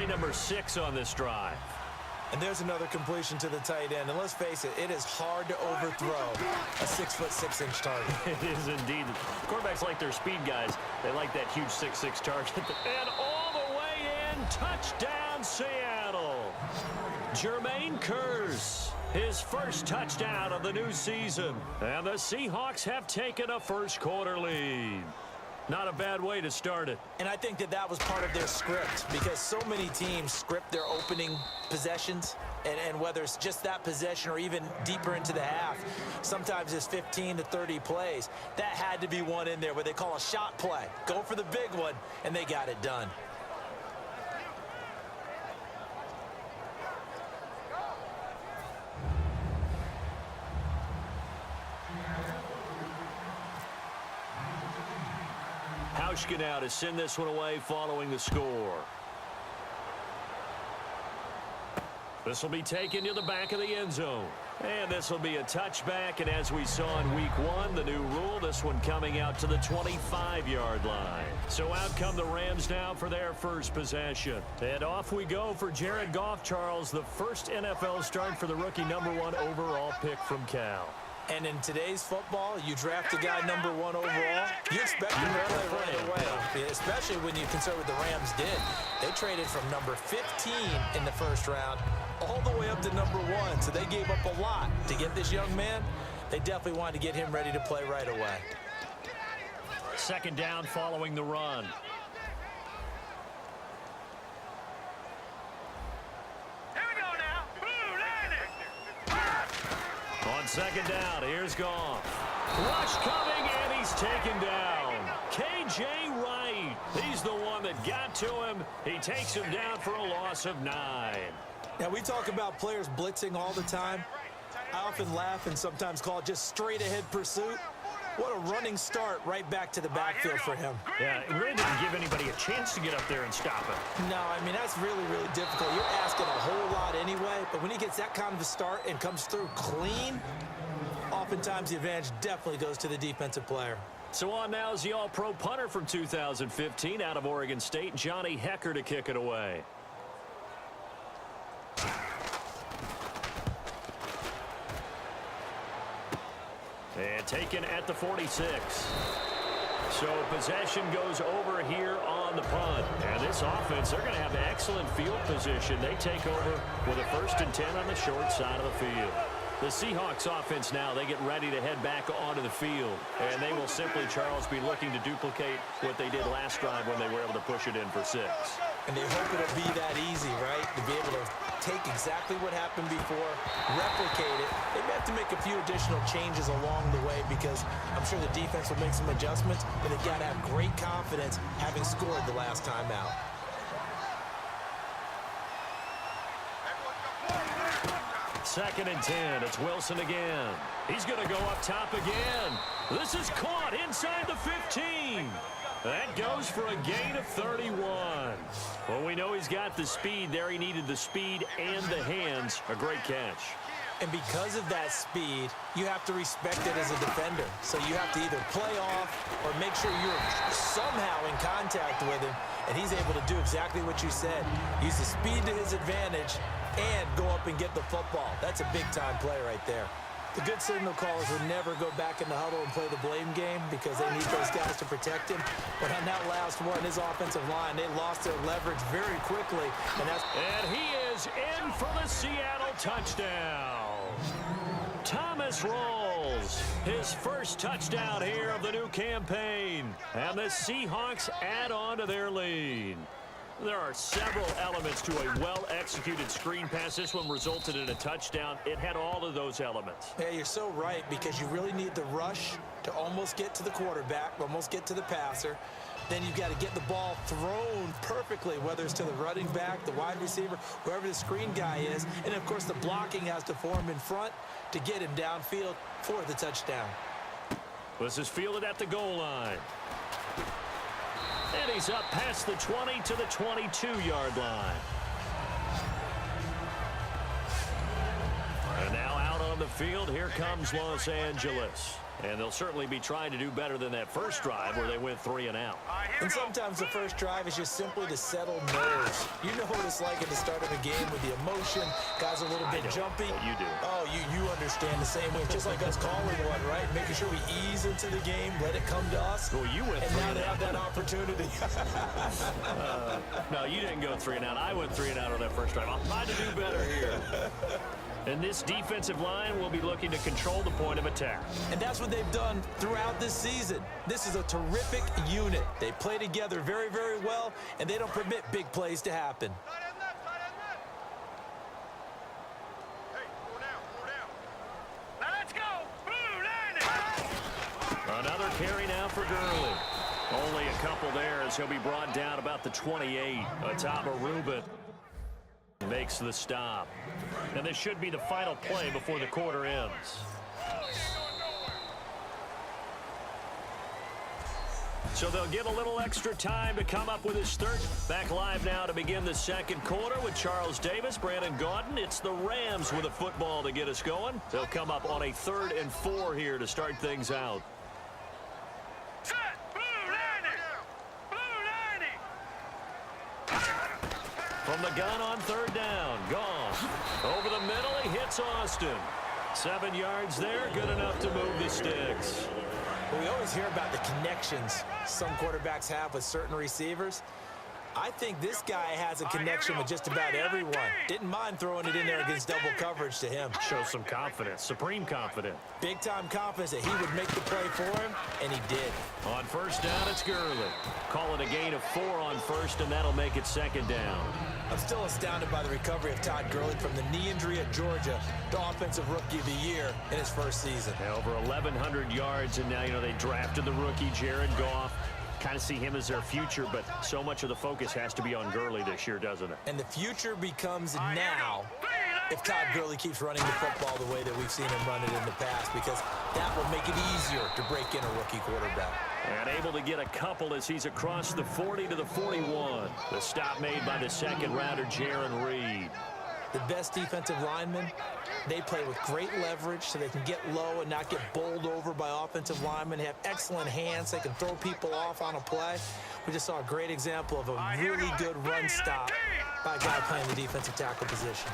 play number 6 on this drive. And there's another completion to the tight end. And let's face it, it is hard to overthrow a 6'6" target. It is indeed. Quarterbacks like their speed guys. They like that huge 6'6" target. And all the way in, touchdown Seattle. Jermaine Kearse, his first touchdown of the new season. And the Seahawks have taken a first-quarter lead. Not a bad way to start it. And I think that was part of their script, because so many teams script their opening possessions, and whether it's just that possession or even deeper into the half, sometimes it's 15 to 30 plays. That had to be one in there where they call a shot play. Go for the big one, and they got it done. Hauschka now to send this one away following the score. This will be taken to the back of the end zone. And this will be a touchback, and as we saw in week 1, the new rule, this one coming out to the 25-yard line. So out come the Rams now for their first possession. And off we go for Jared Goff, Charles, the first NFL start for the rookie #1 overall pick from Cal. And in today's football, you draft a guy #1 overall, you expect him to play right away, especially when you consider what the Rams did. They traded from number 15 in the first round all the way up to #1, so they gave up a lot to get this young man. They definitely wanted to get him ready to play right away. Second down following the run. On second down, here's Goff. Rush coming, and he's taken down. K.J. Wright, he's the one that got to him. He takes him down for a loss of 9. Now, we talk about players blitzing all the time. I often laugh and sometimes call it just straight-ahead pursuit. What a running start right back to the backfield for him. Yeah, it really didn't give anybody a chance to get up there and stop it. No, I mean, that's really, really difficult. You're asking a whole lot anyway, but when he gets that kind of a start and comes through clean, oftentimes the advantage definitely goes to the defensive player. So on now is the All-Pro punter from 2015 out of Oregon State, Johnny Hekker, to kick it away. And taken at the 46. So possession goes over here on the punt. And this offense, they're going to have excellent field position. They take over with a 1st and 10 on the short side of the field. The Seahawks offense now, they get ready to head back onto the field. And they will simply, Charles, be looking to duplicate what they did last drive when they were able to push it in for 6. And they hope it'll be that easy, right? To be able to take exactly what happened before, replicate it. They may have to make a few additional changes along the way because I'm sure the defense will make some adjustments, but they've got to have great confidence having scored the last time out. Second and 10. It's Wilson again. He's going to go up top again. This is caught inside the 15. That goes for a gain of 31. Well, we know he's got the speed there. He needed the speed and the hands. A great catch. And because of that speed, you have to respect it as a defender. So you have to either play off or make sure you're somehow in contact with him. And he's able to do exactly what you said. Use the speed to his advantage and go up and get the football. That's a big-time play right there. The good signal callers would never go back in the huddle and play the blame game because they need those guys to protect him. But on that last one, his offensive line, they lost their leverage very quickly. And he is in for the Seattle touchdown. Thomas Rawls, his first touchdown here of the new campaign. And the Seahawks add on to their lead. There are several elements to a well-executed screen pass. This one resulted in a touchdown. It had all of those elements. Yeah, you're so right because you really need the rush to almost get to the quarterback, almost get to the passer. Then you've got to get the ball thrown perfectly, whether it's to the running back, the wide receiver, whoever the screen guy is. And, of course, the blocking has to form in front to get him downfield for the touchdown. This is fielded at the goal line. And he's up past the 20 to the 22-yard line. And now out on the field. Here comes Los Angeles. And they'll certainly be trying to do better than that first drive where they went 3 and out. And sometimes the first drive is just simply to settle nerves. You know what it's like at the start of a game with the emotion. Guys are a little bit jumpy. You do. Oh, you understand the same way. Just like us calling one, right? Making sure we ease into the game, let it come to us. Well, you went and 3 now and they out. have that opportunity. No, you didn't go 3 and out. I went 3 and out on that first drive. I'll try to do better here. And this defensive line will be looking to control the point of attack. And that's what they've done throughout this season. This is a terrific unit. They play together very, very well, and they don't permit big plays to happen. Another carry now for Gurley. Only a couple there as he'll be brought down about the 28. Ataba Rubin makes the stop. And this should be the final play before the quarter ends. So they'll get a little extra time to come up with his third. Back live now to begin the second quarter with Charles Davis, Brandon Gaudin. It's the Rams with a football to get us going. They'll come up on a 3rd and 4 here to start things out. From the gun on 3rd down. Goff. Over the middle, he hits Austin. 7 yards there, good enough to move the sticks. We always hear about the connections some quarterbacks have with certain receivers. I think this guy has a connection with just about everyone. Didn't mind throwing it in there against double coverage to him. Shows some confidence, supreme confidence. Big-time confidence that he would make the play for him, and he did. On 1st down, it's Gurley. Call it a gain of 4 on 1st, and that'll make it 2nd down. I'm still astounded by the recovery of Todd Gurley from the knee injury at Georgia, the offensive rookie of the year in his first season. Now over 1,100 yards, and now, they drafted the rookie Jared Goff. Kind of see him as their future, but so much of the focus has to be on Gurley this year, doesn't it? And the future becomes now if Todd Gurley keeps running the football the way that we've seen him run it in the past, because that will make it easier to break in a rookie quarterback. And able to get a couple as he's across the 40 to the 41. The stop made by the 2nd rounder, Jarran Reed. The best defensive linemen, they play with great leverage so they can get low and not get bowled over by offensive linemen. They have excellent hands. They can throw people off on a play. We just saw a great example of a really good run stop by a guy playing the defensive tackle position.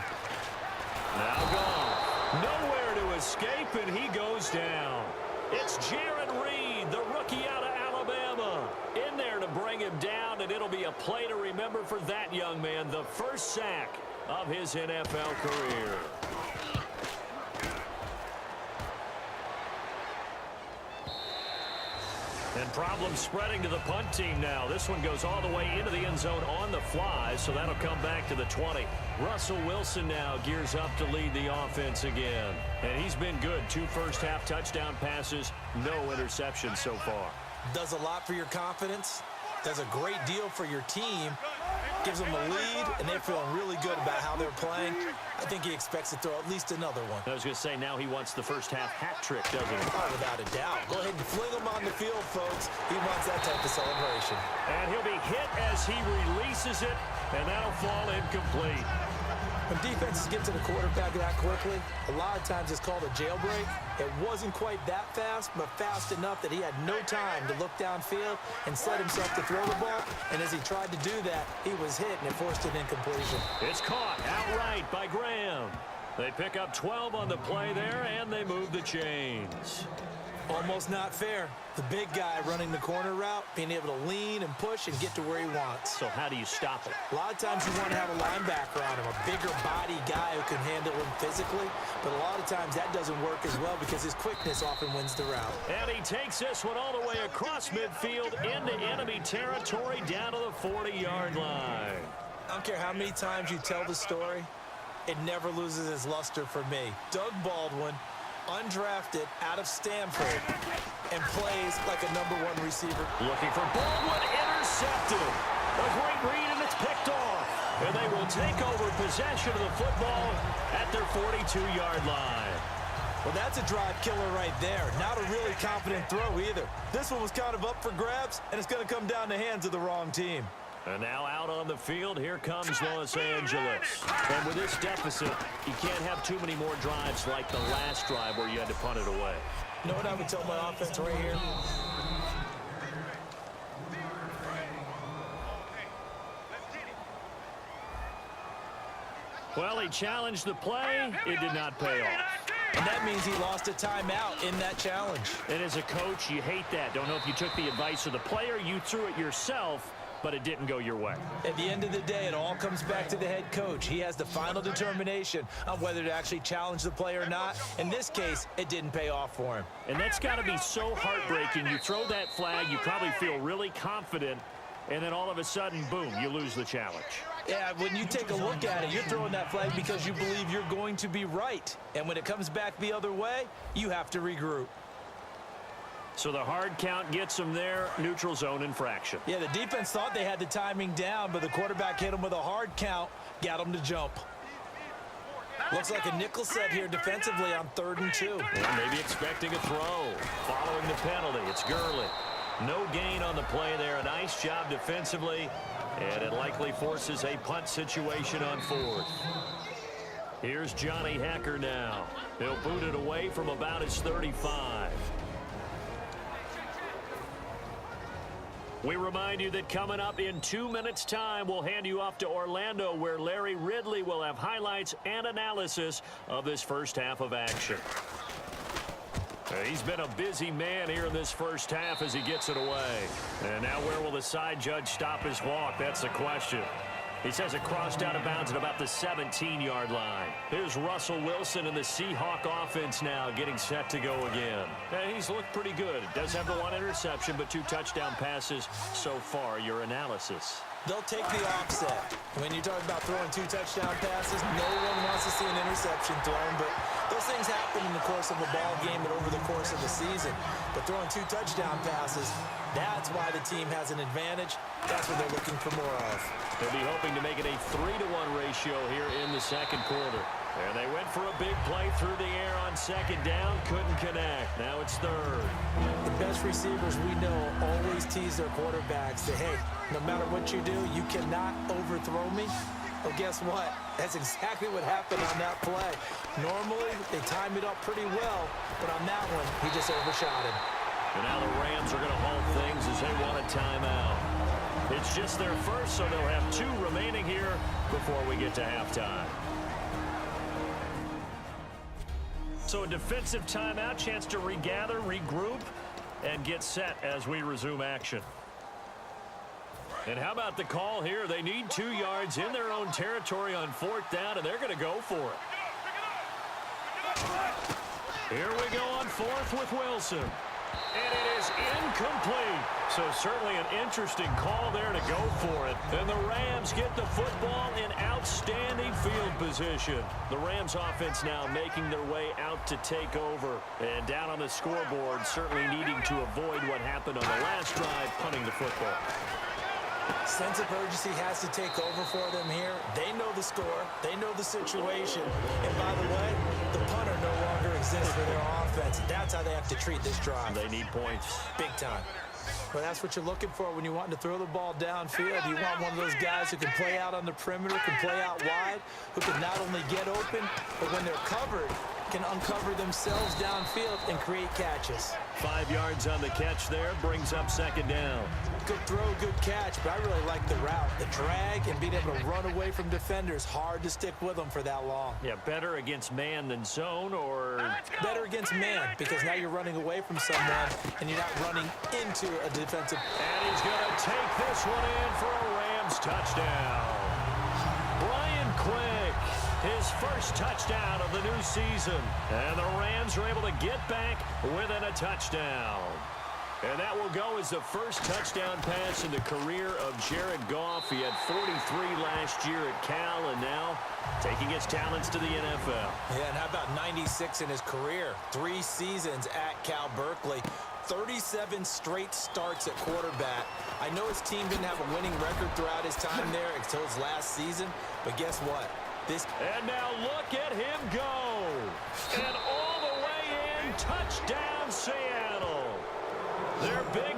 Now gone. Nowhere to escape, and he goes down. It's Jarran Reed, the rookie out of Alabama, in there to bring him down, and it'll be a play to remember for that young man, the first sack of his NFL career. And problems spreading to the punt team now. This one goes all the way into the end zone on the fly, so that'll come back to the 20. Russell Wilson now gears up to lead the offense again. And he's been good. 2 first-half touchdown passes, no interceptions so far. Does a lot for your confidence. Does a great deal for your team. Gives them a lead, and they're feeling really good about how they're playing. I think he expects to throw at least another one. I was going to say, now he wants the first-half hat trick, doesn't he? Oh, without a doubt. Go ahead and fling him on the field, folks. He wants that type of celebration. And he'll be hit as he releases it, and that'll fall incomplete. When defenses get to the quarterback that quickly, a lot of times it's called a jailbreak. It wasn't quite that fast, but fast enough that he had no time to look downfield and set himself to throw the ball. And as he tried to do that, he was hit, and it forced an incompletion. It's caught outright by Graham. They pick up 12 on the play there, and they move the chains. Almost not fair. The big guy running the corner route, being able to lean and push and get to where he wants. So how do you stop it? A lot of times you want to have a linebacker on him, a bigger body guy who can handle him physically. But a lot of times that doesn't work as well because his quickness often wins the route. And he takes this one all the way across midfield into enemy territory down to the 40-yard line. I don't care how many times you tell the story, it never loses its luster for me. Doug Baldwin, undrafted out of Stanford, and plays like a #1 receiver. Looking for Baldwin, intercepted. A great read, and it's picked off. And they will take over possession of the football at their 42-yard line. Well, that's a drive killer right there. Not a really confident throw either. This one was kind of up for grabs, and it's going to come down the hands of the wrong team. And now out on the field, here comes Los Angeles. And with this deficit, you can't have too many more drives like the last drive where you had to punt it away. You know what I would tell my offense right here? Well, he challenged the play. It did not pay off. And that means he lost a timeout in that challenge. And as a coach, you hate that. Don't know if you took the advice of the player, you threw it yourself, but it didn't go your way. At the end of the day, it all comes back to the head coach. He has the final determination on whether to actually challenge the play or not. In this case, it didn't pay off for him. And that's got to be so heartbreaking. You throw that flag, you probably feel really confident, and then all of a sudden, boom, you lose the challenge. Yeah, when you take a look at it, you're throwing that flag because you believe you're going to be right. And when it comes back the other way, you have to regroup. So the hard count gets them there, neutral zone infraction. Yeah, the defense thought they had the timing down, but the quarterback hit him with a hard count, got him to jump. Looks like a nickel set here defensively on 3rd and 2. Well, maybe expecting a throw. Following the penalty, it's Gurley. No gain on the play there. A nice job defensively, and it likely forces a punt situation on 4th. Here's Johnny Hekker now. He'll boot it away from about his 35. We remind you that coming up in 2 minutes' time, we'll hand you off to Orlando, where Larry Ridley will have highlights and analysis of this first half of action. He's been a busy man here in this first half as he gets it away. And now where will the side judge stop his walk? That's the question. He says it crossed out of bounds at about the 17-yard line. Here's Russell Wilson and the Seahawk offense now getting set to go again. And he's looked pretty good. Does have the 1 interception, but 2 touchdown passes so far. Your analysis. They'll take the offset. When you talk about throwing 2 touchdown passes, no one wants to see an interception thrown, but those things happen in the course of a ball game and over the course of the season. But throwing 2 touchdown passes, that's why the team has an advantage. That's what they're looking for more of. They'll be hoping to make it a 3-to-1 ratio here in the second quarter. And they went for a big play through the air on 2nd down. Couldn't connect. Now it's 3rd. The best receivers we know always tease their quarterbacks that, hey, no matter what you do, you cannot overthrow me. Well, guess what? That's exactly what happened on that play. Normally, they time it up pretty well, but on that one, he just overshot him. And now the Rams are going to halt things as they want a timeout. It's just their first, so they'll have 2 remaining here before we get to halftime. So a defensive timeout, chance to regather, regroup, and get set as we resume action. And how about the call here? They need 2 yards in their own territory on 4th down, and they're going to go for it. Here we go on 4th with Wilson. And it is incomplete. So certainly an interesting call there to go for it. And the Rams get the football in outstanding field position. The Rams offense now making their way out to take over. And down on the scoreboard, certainly needing to avoid what happened on the last drive, punting the football. Sense of urgency has to take over for them here. They know the score. They know the situation. And by the way, the punter no longer exists for their offense. That's how they have to treat this drive. They need points. Big time. Well, that's what you're looking for when you want to throw the ball downfield. You want one of those guys who can play out on the perimeter, can play out wide, who can not only get open, but when they're covered, can uncover themselves downfield and create catches. 5 yards on the catch there, brings up 2nd down. Good throw, good catch, but I really like the route. The drag and being able to run away from defenders, hard to stick with them for that long. Yeah, better against man than zone, or better against man, because now you're running away from someone and you're not running into a defensive. And he's going to take this one in for a Rams touchdown. Brian Quick, his first touchdown of the new season. And the Rams are able to get back within a touchdown. And that will go as the first touchdown pass in the career of Jared Goff. He had 43 last year at Cal, and now taking his talents to the NFL. Yeah, and how about 96 in his career? 3 seasons at Cal Berkeley. 37 straight starts at quarterback. I know his team didn't have a winning record throughout his time there until his last season, but guess what? And now look at him go. And all the way in, touchdown Seattle. They're big.